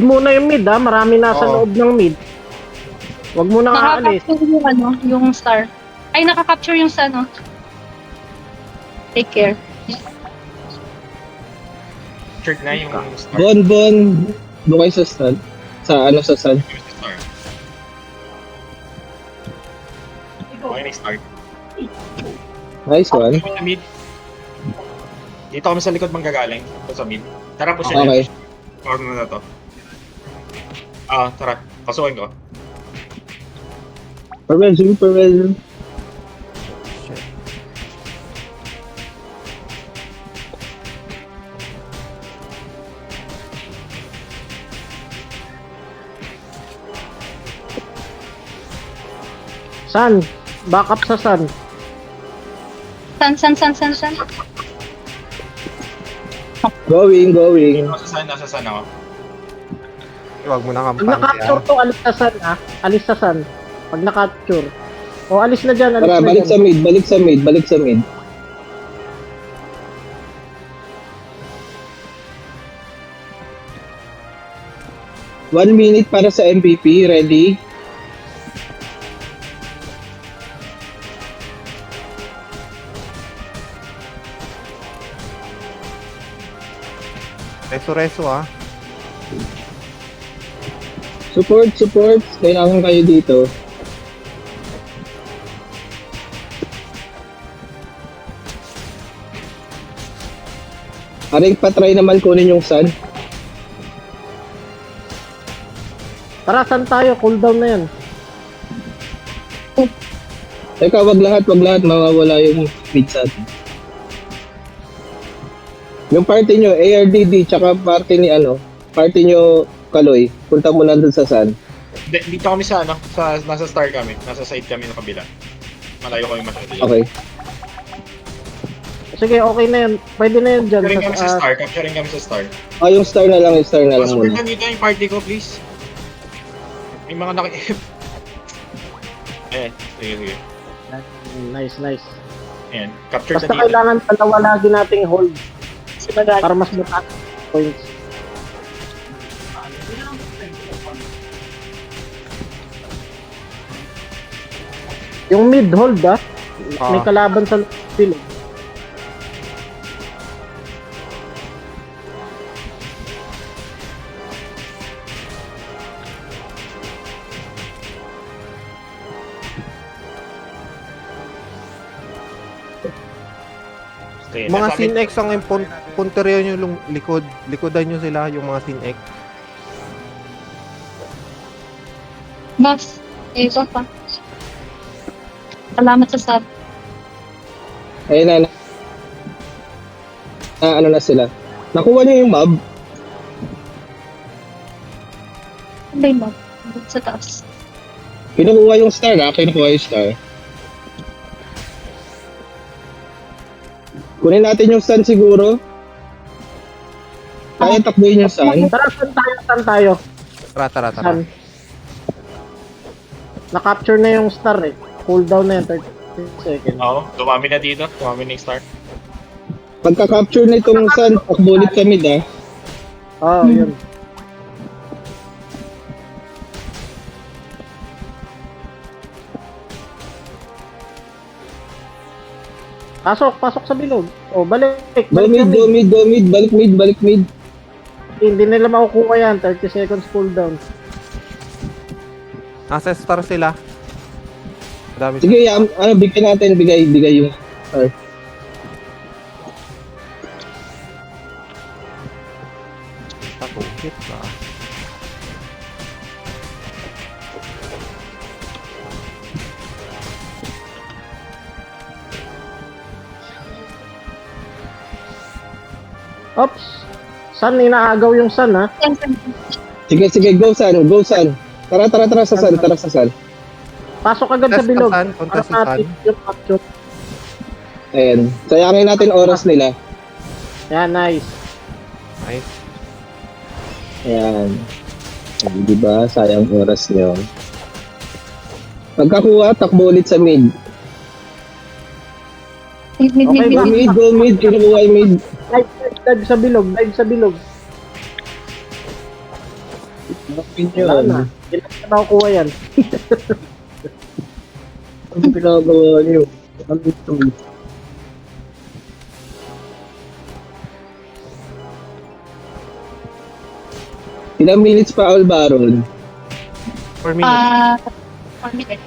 muna yung mid ha, marami nasa Oo. loob ng mid. Huwag mo na aalis. Nakaka-capture yung yung star. Ay, nakaka-capture yung sun, no? Take care. Check na yung star. Bon. Doon kayo sa stand. Sa stand. Star. Okay, next start. Nice one. Kami sa mid. Dito kami sa likod manggagaling. Ito sa mid. Tara po siya. Okay. Or na to. Tara. Pasukin ko. Pervel. Sun, backup sa sun. Sun. Going. Nasa sun ako. Huwag mo na Pag kampante, na-capture to, alis sa sun ha. Alis sa sun. Pag na-capture. O, alis na dyan, alis Tara, na balik dyan. sa mid. One minute para sa MVP, ready? Reso ah. Support. Kailangan kayo dito. Aring patry naman kunin yung sun. Tara, sun tayo, cooldown na yan. Teka, wag lahat, mawawala yung speed sa atin. Yung party nyo, ARDD, tsaka party nyo, Kaloy, punta mo na dun sa sun. Dito kami sa nasa star kami. Nasa side kami ng kabila. Malayo kami masyado. Okay. Sige, okay na yan. Pwede na yan dyan. Capturing kami sa star. Capturing kami sa star. Yung star na lang Support muna. na dito yung party ko, please. May mga sige. Nice. Ayan. Capture Basta na dito. kailangan dalawa lagi nating hold Sibagay. para mas mataas points. Yung mid hold may kalaban sa field. Okay, Mga nasa mid- Sin X ang punteriyo nyo likod. Likodan nyo sila yung mga Sin X. Boss, ito pa. Salamat sa sub. Ayun na. Ano na sila. Nakuha niyo yung mob. Ano yung mob? Sa taas. Kinukuha yung star kinukuha yung star. Kunin natin yung sun siguro. Kaya takbuhin yung sun. Tara, sun tayo. Tara. Sun. Na-capture na yung star Cooldown na yan, 30 seconds. Oo, dumami na dito. Dumami na yung star. Pagka-capture nitong sun, takbulit kami Yun. Pasok sa bilog. Balik Go mid, balik mid. Hindi nila makukuha yan, 30 seconds cooldown. Nasa star sila. Dami Sige, bigyan natin, bigay yung star. Takukit ba? Oops! Sun, inaagaw yung sun Sige, go sun. Tara sa sun. Pasok agad sa Contest bilog. sa sun, contest sa Para natin yung capture. Ayan. Sayangin natin oras nila. Yan, nice. Nice. Ayan. Di ba? Sayang oras nyo. Pagkakuha, takbo ulit sa mid. Okay, Go mid. Kinukuha yung mid. Dive sa bilog. Wala na. Ilan na nakukuha yan? Ano pinagawa niyo? Ano ito? Ilang minutes pa all baron? 4 minutes. 4 minutes.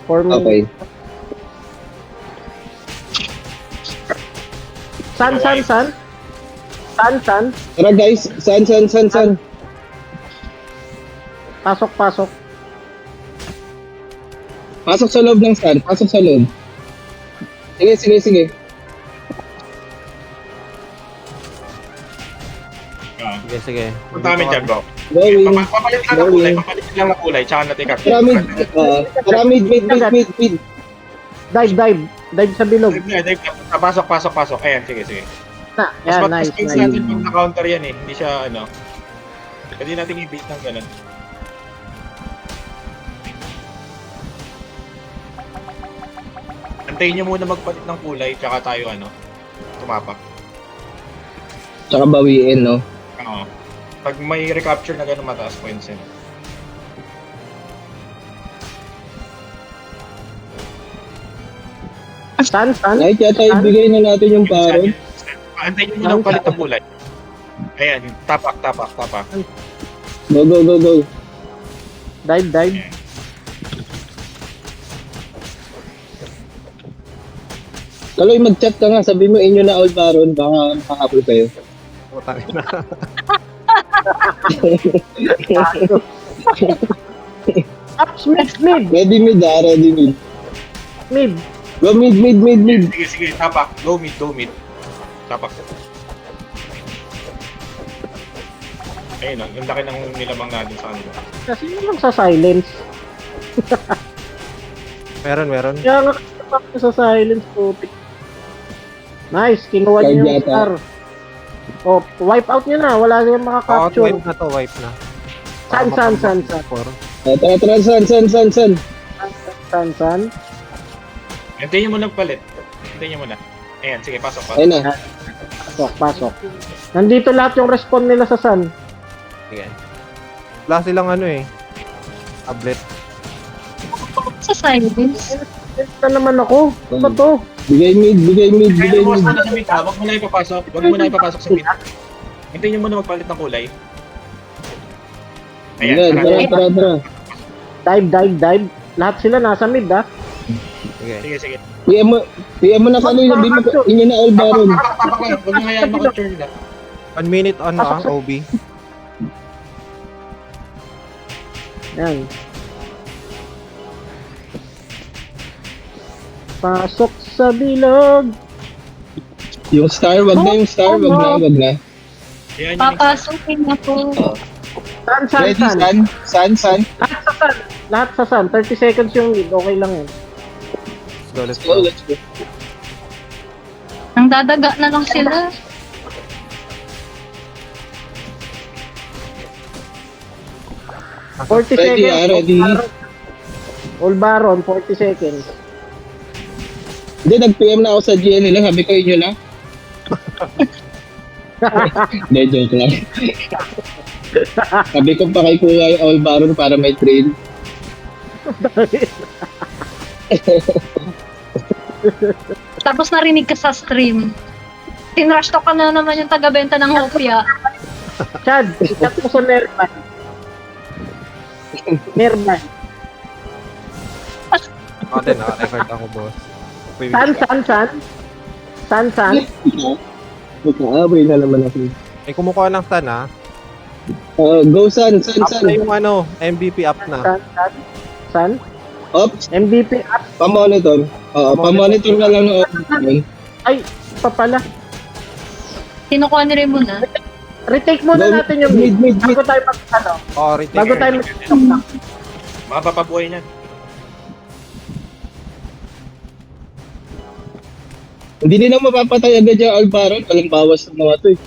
For me. Okay. San? Tara guys, san. Pasok. Pasok sa loob ng san, pasok sa loob. Sige. Ah. Sige. Punta kami dyan, bro. Going. Papalit lang ng kulay, tsaka natin ka. Tara mid. Dive sa bilog. Pasok. Ayan, sige. Na, Mas yan, mas nice. skills natin pag na-counter yan eh. Hindi siya, pwede natin i-base ng ganun. Antayin nyo muna magpalit ng kulay, tsaka tayo, tumapak. Tsaka bawiin, no? Oo. Pag may recapture na ganun, mataas points yun. San? Kahit yata ibigay na natin yung baron. Antayin nyo muna magpalit ng kulay. Ayan, tapak. Go. Dive. Kaloy, mag-chat ka nga. Sabi mo inyo na all baron. Baka makakapul kayo. Putang ina. Ups, mid. Ready mid. Mid. Go mid. Sige, tapak. Go mid. Tapak. Ayun, yung laki ng nilamang natin sa kanila. Kasi yun lang sa silence. Meron. Kaya nga sa silence, putik. Nice, kinuha niyo yung Kaya star. Oh, wipe out niyo na. Wala siyang makaka-capture. Wipe na. San? Tara, san. Antayin nyo muna palit. Ayan, sige, pasok. Ayun na. Pasok. Nandito lahat yung respawn nila sa San. Sige. Wala silang tablet. Sa silence. Ito naman ako. Ano ba to? Bigay mid. Kaya lumos na sa mid ha, huwag mo na ipapasok sa mid. Hintayin nyo muna magpalit ng kulay. Ayan, Tara. Dive. Lahat sila nasa mid, ha? Sige. Sige. PM mo na Kaloy. Sabi mo inyo na all baron. Tapak lang, huwag nyo hayaan maka-turn na. 1 minute OB. Yan. Pasok sa bilog. Yung star, wag na. Ayan, yun yung Papasukin na po. San? Ready, san. Lahat sa San. 30 seconds yung lead. Okay lang yun. Let's go. Let's go. Nang dadaga na lang sila. Forty Ready, seconds. ready. All Baron, 40 seconds. Hindi, nag-PM na ako sa GL nila. Sabi ko inyo na. Hindi, joke lang. Sabi ko pa kay Kuya yung all baron para may trade. Tapos narinig ka sa stream. Tinrush talk ka na naman yung taga-benta ng Hopia. Chad, ikat mo sa Nerban. Nerban. Ako din, naka-record ako, boss. San? Nagkaabay na naman ako. May kumukuha ng stan, ha? Go San. Up na yung MVP up na. San? Ops, MVP up. pa-monitor. Pa-monitor na lang ng open. Ay, pa pala. Kinukuha ni Raymond na. Retake muna Go, natin yung mid. Bago tayo Retake. Bago tayo Mapapabuhay yan. Hindi nila mapapatay agad yung all baron. Walang bawas ng mga to eh.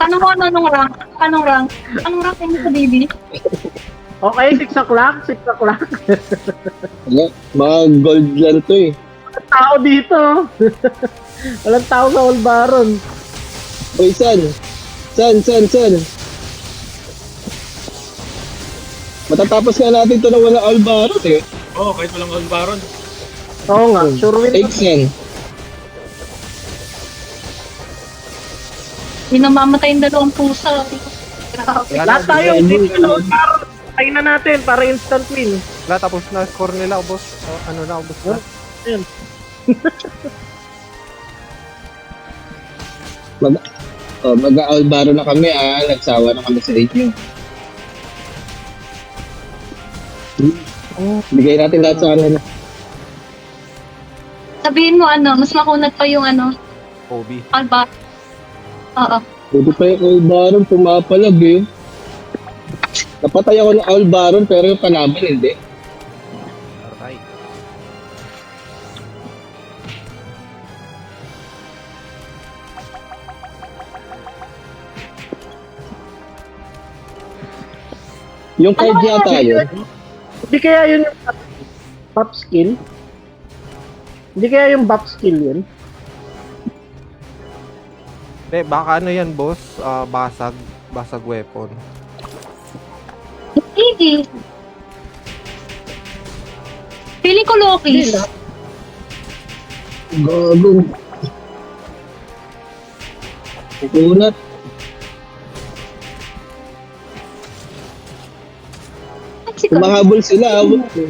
Anong rank? Anong rank kayo sa baby? Okay, 6 o'clock. Wala, mga gold lang to eh. Walang tao dito. Walang tao sa All Baron. Uy, San, San. Matatapos nga natin to na walang Alvaro eh. Oo, kahit walang Alvaron. Oo nga, sure win. Take San. Hindi namamatay yung dalawang pusa. Grabe. Lahat tayo, hindi na tayo na natin para instant win. Wala, tapos na score nila, boss. O, ano na, boss na. Ayun. Mag-Alvaro na kami nagsawa na kami sa inyo. Bigay natin lahat sa kanila. Sabihin mo mas makunat pa yung Kobe. Alba. Oo. Buti pa yung Alvaro pumapalag eh. Napatay ako ng Alvaro pero yung kalaban hindi. Alright. Yung card yata yun. Hindi kaya yun yung buff skill? Hindi kaya yung buff skill yun? Hindi, baka ano yan, boss? Basag weapon. Hindi. Feeling ko Loki's. Gago. Kukunat. Mahabol sila.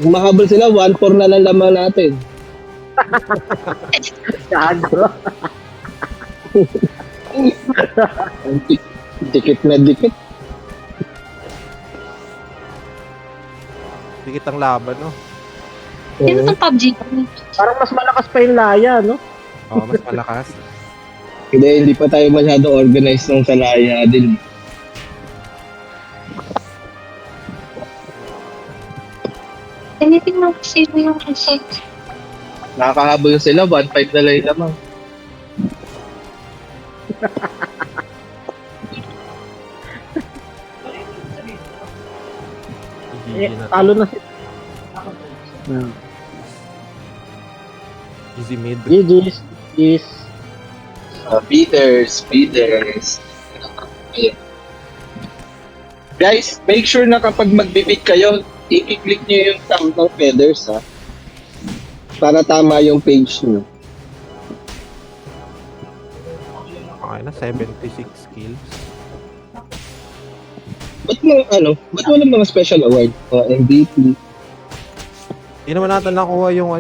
Mahabol sila. 1-4 na lang lamang natin. Gago. Dikit na dikit. Dikit ang laban, no? Sino tong PUBG? Parang mas malakas pa yung Laya, no? Oo, mas malakas. Hindi pa tayo masyado organized nung salaya din. Tinitingnan ko sino yung result. Nakakahabol sila. 1-5 na lang lamang. Eh, talo na si... Easy mid. GG's. Is Beaters. Ayan. Guys, make sure na kapag magbibig kayo, i-click nyo yung tamang feathers ha. Para tama yung page nyo. Okay na, 76 kills. Ba't walang mga special award? MVP? Hindi naman natin nakuha yung